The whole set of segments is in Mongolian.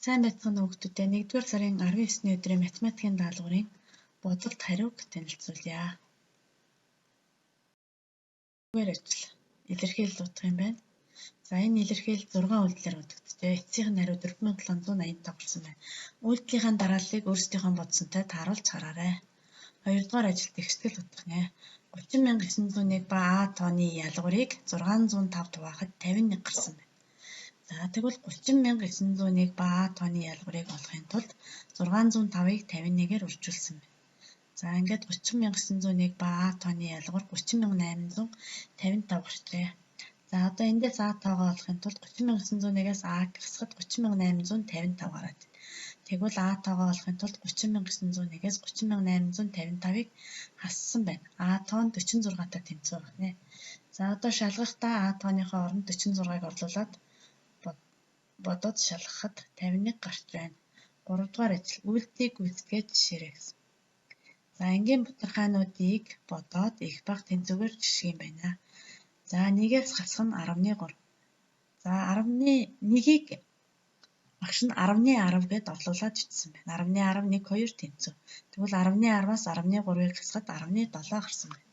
Сайн байцгаана уу хүүхдүүдээ. 1-р сарын 19-ний өдрийн математикийн даалгаврын бодолт хариуг танилцуулъя. Нэгдүгээр ажил. Илэрхийлэл утга юм байна. За энэ илэрхийлэл 6 үйлдэлээр бодогджээ. Эцсийн нь хариу 4785 гарсан байна. Үйлдэлийн дарааллыг өөрсдийнхөө бодсонтой тааруулж хараарай. 2-р ажилд ихсгэл утга нэ. 30901 ба А тооны ялгуурыг 605 хуваахад 51 гарсан байна. За тэгвэл 30901 ба А тооны ялгуурыг олохын тулд 605-ыг 51-ээр үржүүлсэн байна. За ингээд 30901 ба А тооны ялгуур 30855 гарчээ. За одоо эндээс А тоогоо олохын тулд 30901-ээс А гисгад 30855 гараад. Тэгвэл А тоогоо олохын тулд 30901-ээс 30855-ыг хассан байна. А тоо нь 46-тай тэнцүү байна. За одоо шалгахдаа А тооныхоо оронд 46-ыг орлуулад бодоод шалгахад 51 гарч байна. 3-р ажил. Үйлдэлийг гүйцэтгээ жишээрэй гэсэн. За энгийн бутархайнуудыг бодоод их бага тэнцүүгээр жишгэх юм байна. За 1-ээс хасах нь 10-3. За 11-ийг багш нь 10-10 гэдээ орлуулад ичсэн байна. 10-10 1 2 тэнцүү. Тэгвэл 10-10-аас 13-ыг хасахад 17 гарсан байна.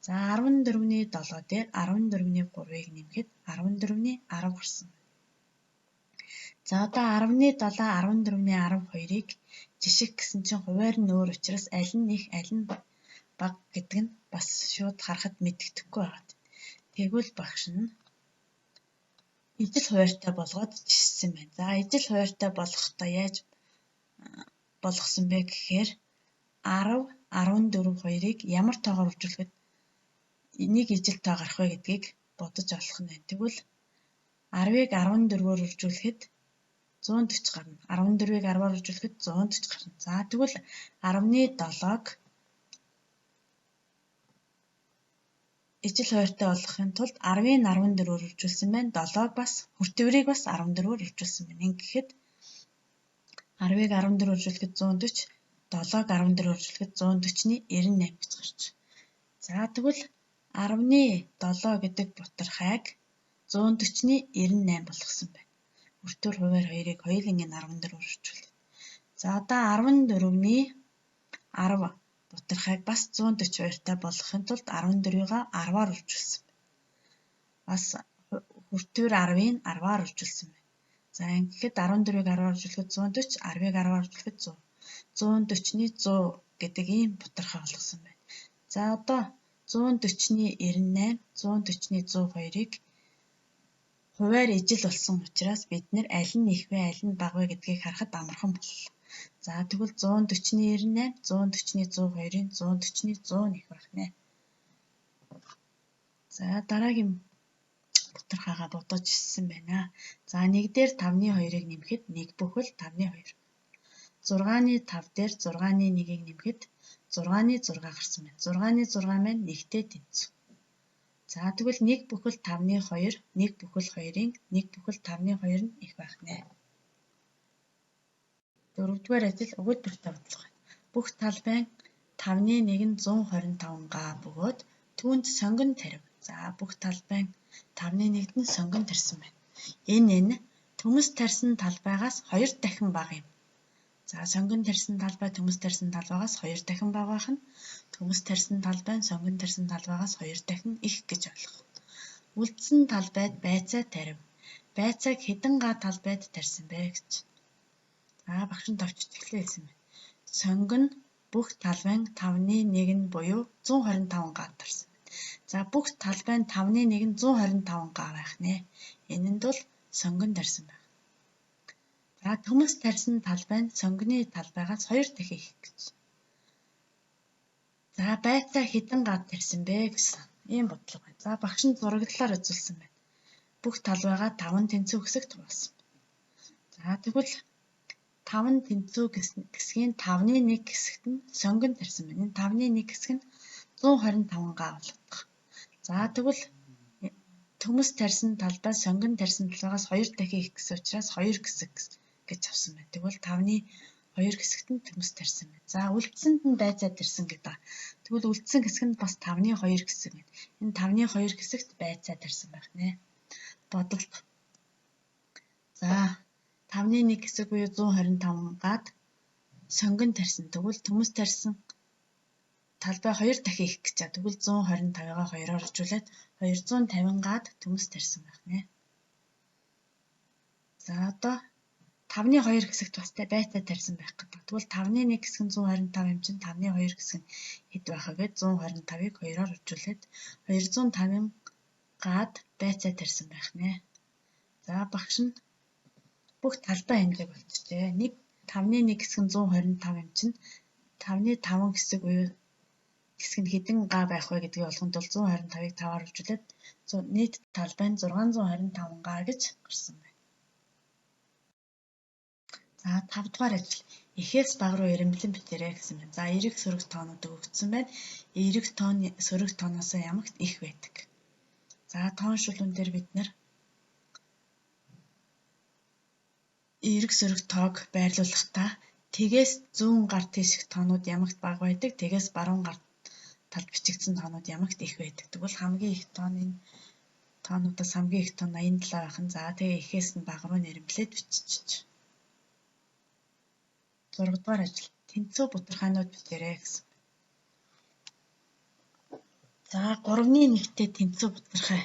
За 14-ний 7 дээр 14-ний 3-ыг нэмэхэд 14-ний 10 гарсан байна. За одоо 10-ны 7, 14-ний 12-ыг жиших гэсэн чинь хуваар нь өөр учраас аль нь их, аль нь бага гэдэг нь бас шууд харахад мэддэхгүй байна. Тэгвэл багш нь ижил хуваартай болгоод жишсэн байна. За ижил хуваартай болгохдоо яаж болгосон бэ гэхээр 10, 14, 2-ыг ямар тоогоор үржүүлэхэд нэг ижил тоо гарах вэ гэдгийг бодож олох нь байна. Тэгвэл 10-ыг 14-өөр үржүүлэхэд 140 гарна. 14-ийг 10-аар үржүүлэхэд 140 гарна. За тэгвэл 10-ны 7-г ижил хуваартай болгохын тулд 10-ыг 14-өөр үржүүлсэн байна. 7-г бас хүртвэрийг бас 14-өөр үржүүлсэн байна. Ингэхэд 10-ыг 14-өөр үржүүлэхэд 140, 7-г 14-өөр үржүүлэхэд 140-ны 98 гэж гарч. За тэгвэл 10-ны 7 гэдэг бутархайг 140-ны 98 болгосон байна. Хүртвэр хуваар 2-ыг хоёулангийн 14-өөр үржүүлээ. За одоо 14-ний 10 бутархайг бас 140 хуваартай болгохын тулд 14-ийг 10-аар үржүүлсэн байна. Бас хүртвэр 10-ыг 10-аар үржүүлсэн байна. За ингэхэд 14-ийг 10-аар үржүүлэхэд 140, 10-ыг 10-аар үржүүлэхэд 100. 140-ны 100 гэдэг ийм бутархай болгосон байна. За одоо 140-ны 98, 140-ны 102-ыг хуваар ижил болсон учраас бид нэр аль нь их вэ, аль нь бага вэ гэдгийг харахад амархан боллоо. За тэгвэл 140-ны 98, 140-ны 102-ын 140-ны 100 их байх нэ. За дараагийн бутархайгаа бодож жишсэн байна. За 1 дээр 5-ны 2-ыг нэмэхэд 1 бүхэл 5-ны 2. 6-ны 5 дээр 6-ны 1-ийг нэмэхэд 6-ны 6 гарсан байна. 6-ны 6 маань 1-тэй тэнцүү. За тэгвэл 1 бүхэл 5-ны 2, 1 бүхэл 2-ын 1 бүхэл 5-ны 2 нь их байх нэ. 4-р ажил өгүүлбэртэй бодлого. Бүх талбайн 5-ны 1 нь 125 бөгөөд түүнд сонгон тарив. За бүх талбайн 5-ны 1-д нь сонгон тарьсан байна. Энэ нь төмөс тарьсан талбайгаас 2 дахин бага юм. За сонгон тарьсан талбай төмөс тарьсан талбайгаас 2 дахин бага байх нь төмөс тарьсан талбай сонгон тарьсан талбайгаас 2 дахин их гэж ойлгох. Үлдсэн талбайд байцаа тарив. Байцааг хэдэн га талбайд тарьсан бэ гэж. За багш нь товч эхлэсэн байна. Сонгон бүх талбайн 5-ны 1 нь буюу 125 га тарьсан. За бүх талбайн 5-ны 1 нь 125 га байх нэ. Энэнд бол сонгон тарьсан байна. За төмөс тарьсан талбай нь сонгоны талбайгаас 2 дахин их гэж. За байцаа хэдэн га тарьсан бэ гэсэн ийм бодлого байна. За багш нь зураглалаар үзүүлсэн байна. Бүх талбайгаа 5 тэнцүү хэсэгт хуваасан. За тэгвэл 5 тэнцүү хэсгийн 5-ны 1 хэсэгт нь сонгон тарьсан байна. Энэ 5-ны 1 хэсэг нь 125 га болгох. За тэгвэл төмөс тарьсан талбай сонгон тарьсан талбайгаас 2 дахин их гэсэн учраас 2 хэсэг гэж авсан байна. Тэгвэл 5-ны 2 хэсэгт нь төмөс тарьсан байна. За үлдсэнд нь байцаа тарьсан гэдэг. Тэгвэл үлдсэн хэсэг нь бас 5-ны 2 хэсэг байна. Энэ 5-ны 2 хэсэгт байцаа тарьсан байх нэ. Бодолт. За 5-ны 1 хэсэг буюу 125-гаад сонгон тарьсан. Тэгвэл төмөс тарьсан талбай 2 дахин их гэж байгаа. Тэгвэл 125-гаа 2-оор оржуулад 250-гаад төмөс тарьсан байх нэ. За одоо 5-ны 2 хэсэгт бас байцаа тарьсан байх гэдэг. Тэгвэл 5-ны 1 хэсэг нь 125 юм чинь 5-ны 2 хэсэг нь хэд байх вэ гэд 125-ыг 2-оор оржуулад 250-гаад байцаа тарьсан байх нэ. За багш нь бүх талбай хэмжээг болчихжээ. 5-ны 1 хэсэг нь 125 юм чинь 5-ны 5 хэсэг буюу хэсэг нь хэдэн га байх вэ гэдгийг олохын тулд 125-ыг 5-аар оржуулад нийт талбай нь 625 га гэж гарсан байна. За 5 дугаар ажил. Эхээс бага руу ирэмблэн битээрэй гэсэн байна. За эрэг сөрөг тоонууд өгөгдсөн байна. Эрэг тоон сөрөг тооноос ямагт их байдаг. За тоон шулуун дээр бид нар эрэг сөрөг тоог байрлуулахдаа тэгээс зүүн гар тийших тоонууд ямагт бага байдаг. Тэгээс баруун гар талд бичигдсэн тоонууд ямагт их байдаг. Тэгвэл хамгийн их тоонуудаас хамгийн их тоон 87 байх нь. За тэгээ эхээс нь бага руу нэрэмблээд бичиж. 6 дугаар ажил. Тэнцүү бутархаанууд битээрэй гэсэн. За 3-ны 1-тэй тэнцүү бутархай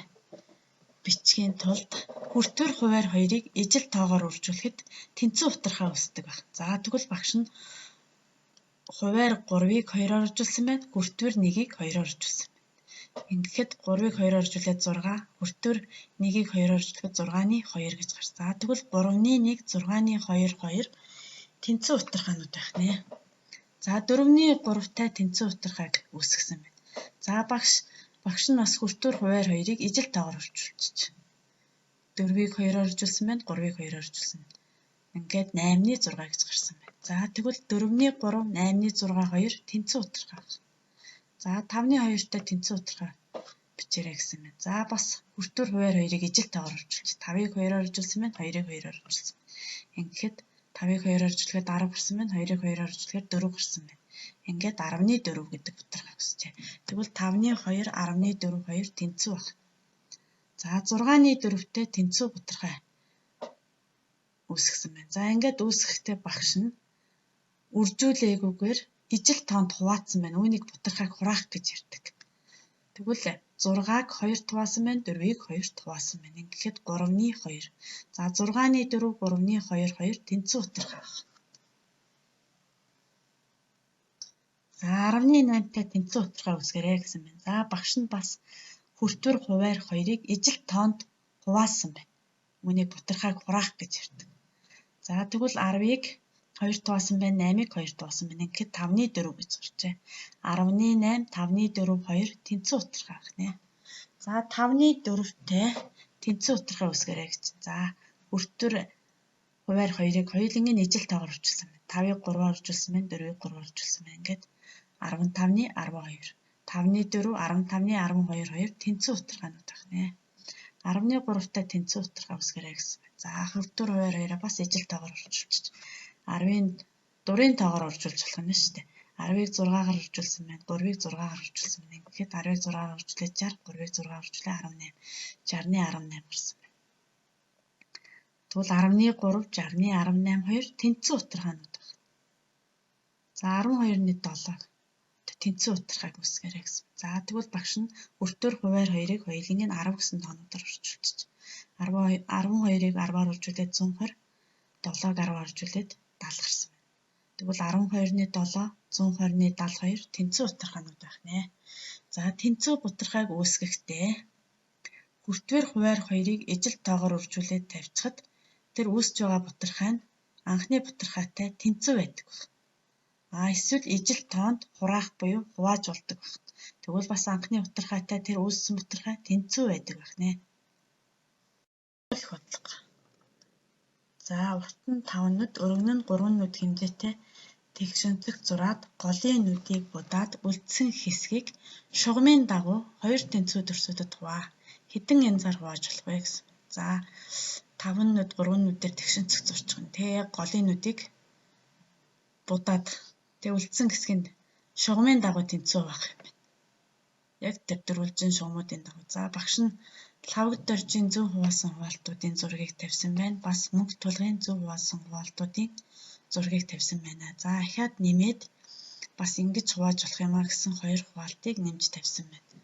бичгийн тулд хүртвэр хуваар 2-ыг ижил тоогоор үржүүлэхэд тэнцүү бутархай үүсдэг байна. За тэгвэл багш нь хуваар 3-ыг 2-оор оржуулсан байна. Хүртвэр 1-ийг 2-оор оржуулсан байна. Ингээд 3-ыг 2-оор оржуулад 6, хүртвэр 1-ийг 2-оор оржуулахад 6-ны 2 гэж гарсан. За тэгвэл 3-ны 1, 6-ны 2, 2 тэнцүү бутархаанууд байх нэ. За 4-ны 3-тай тэнцүү бутархайг үүсгэсэн байна. За багш нь бас хүртвэр хуваар 2-ыг ижил тоогоор оржуулчих. 4-ийг 2-оор оржуулсан байна, 3-ыг 2-оор оржуулсан байна. Ингээд 8-ны 6 гэж гарсан байна. За тэгвэл 4-ны 3, 8-ны 6, 2 тэнцүү бутархай байна. За 5-ны 2-тай тэнцүү бутархай бичээрэй гэсэн байна. За бас хүртвэр хуваар 2-ыг ижил тоогоор оржуулчих. 5-ыг 2-оор оржуулсан байна, 2-ыг 2-оор оржуулсан. Ингээд 5-ыг 2-оор оржуулахад 10 гарсан байна, 2-ыг 2-оор оржуулахад 4 гарсан байна. Ингээд 10-ны 4 гэдэг бутархай үүсчээ. Тэгвэл 5-ны 2, 10-ны 4, 2 тэнцүү байна. За 6-ны 4-тэй тэнцүү бутархай үүсгэсэн байна. За ингээд үүсгэхдээ багш нь үржүүлээгүйгээр ижил тоонд хуваацсан байна. Үүнийг бутархайг хураах гэж ярьдаг. Тэгвэл 6-аг 2 хуваасан байна, 4-ийг 2 хуваасан байна. Ингээд 3-ны 2. За 6-ны 4, 3-ны 2, 2 тэнцүү бутархай байна. За 10-ны 8-тай тэнцүү бутархай үүсгээрэй гэсэн байна. За багш нь бас хүртвэр хуваар 2-ыг ижил тоонд хуваасан байна. Үүнийг бутархайг хураах гэж ярьдаг. За тэгвэл 10-ыг 2 хуваасан байна, 8-ыг 2 хуваасан байна. Ингээд 5-ны 4 гэж гарчээ. 10-ны 8, 5-ны 4, 2 тэнцүү бутархай байна. За 5-ны 4-тэй тэнцүү бутархай үүсгээрэй гэж. За хүртвэр хуваар 2-ыг хоёулангийн нь ижил тоогоор орчуулсан байна. 5-ыг 3-аар орчуулсан байна, 4-ыг 3-аар орчуулсан байна. Ингээд 15-ны 12, 5-ны 4, 15-ны 12, 2 тэнцүү бутархайнууд байна. 10-ны 3-тай тэнцүү бутархай үүсгээрэй гэсэн байна. За хүртвэр хуваар 2-аа бас ижил тоогоор орчуулчих. 10-ын дурын тоогоор орчуулж болох юм шүү дээ. 10-ыг 6-аар орчуулсан байна, 3-ыг 6-аар орчуулсан байна. Ингээд 10-ыг 6-аар орчуулаад 60, 3-ыг 6-аар орчуулаад 18. 60-ны 18 гарсан байна. Тэгвэл 10-ны 3, 60-ны 18, 2 тэнцүү бутархайнууд байна. За 12-ны 7 тэнцүү бутархайг үүсгээрэй гэсэн. За тэгвэл багш нь хүртвэр хуваар 2-ыг хоёулангийн 10 гэсэн тоонуудаар орчуулчих. 12-ыг 10-аар орчуулад 120, 7-ыг 10-аар орчуулад 70 гарсан байна. Тэгвэл 12-ны 7, 120-ны 72 тэнцүү бутархайнууд байх нэ. За тэнцүү бутархайг үүсгэхдээ хүртвэр хуваар 2-ыг ижил тоогоор үржүүлээд тавьчихад тэр үүсэж байгаа бутархай нь анхны бутархайтай тэнцүү байдаг байна. Эсвэл ижил тоонд хураах буюу хувааж болдог байна. Тэгвэл бас анхны бутархайтай тэр үүссэн бутархай тэнцүү байдаг байна. Их бодлого. За утан 5 нүд, өргөн нь 3 нүд хэмжээтэй тэгшинцэг зураад голын нүдийг будаад үлдсэн хэсгийг шугамын дагуу 2 тэнцүү төрсөдөд хуваа. Хэдэн янзаар хувааж болох вэ гэсэн. За 5 нүд, 3 нүдээр тэгшинцэг зурчих нь. Тэ голын нүдийг будаад тэг үлдсэн хэсгэнд шугамын дагуу тэнцүү байх юм байна. Яг тэр дөрвөлжин шугамуудын дагуу. За багш нь лавгад доржийн зөв хуваасан хуваалтуудын зургийг тавьсан байна. Бас мөнгө тулгын зөв хуваасан хуваалтуудын зургийг тавьсан байна. За ахаад нэмээд бас ингэж хувааж болох юмаа гэсэн хоёр хуваалтыг нэмж тавьсан байна.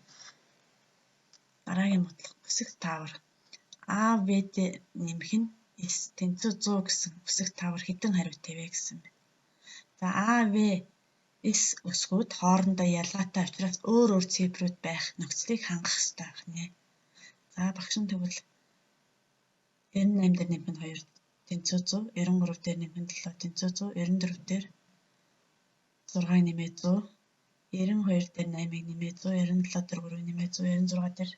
Дараагийн бодлого үсэг таавар. АВ-д нэмэх нь S тэнцүү 100 гэсэн үсэг таавар хэдэн хариу тавья гэсэн байна. За АВ S өсгүүд хоорондоо ялгаатай учраас өөр өөр цифрүүд байх нөхцөлийг хангах хэрэгтэй байх нэ. За багшин тэгвэл 98 дээр нэмэх нь 2 тэнцүү 100, 93 дээр нэмэх нь 7 тэнцүү 100, 94 дээр 6-ыг нэмээд 100, 92 дээр 8-ыг нэмээд 100, 97 дээр 3-ыг нэмээд 100, 96 дээр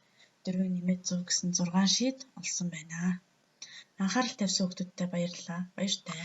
4-ыг нэмээд 100 гэсэн 6 шийд олсон байна. Анхаарал тавьсан хүмүүстээ баярлалаа. Баяртай.